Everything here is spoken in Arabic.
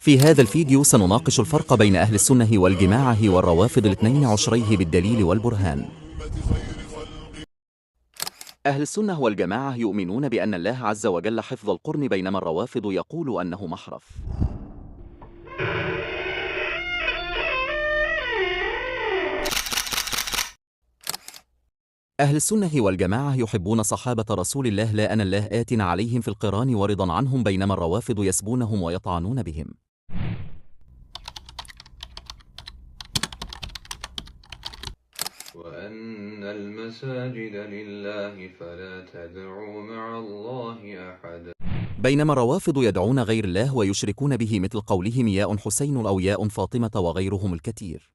في هذا الفيديو سنناقش الفرق بين أهل السنة والجماعة والروافض الاثنين عشريه بالدليل والبرهان. أهل السنة والجماعة يؤمنون بأن الله عز وجل حفظ القرن، بينما الروافض يقول أنه محرف. أهل السنة والجماعة يحبون صحابة رسول الله لا أن الله آت عليهم في القران ورضا عنهم، بينما الروافض يسبونهم ويطعنون بهم. وأن المساجد لله فلا تدعوا مع الله أحدا. بينما الروافض يدعون غير الله ويشركون به، مثل قولهم ياء حسين أو ياء فاطمة وغيرهم الكثير.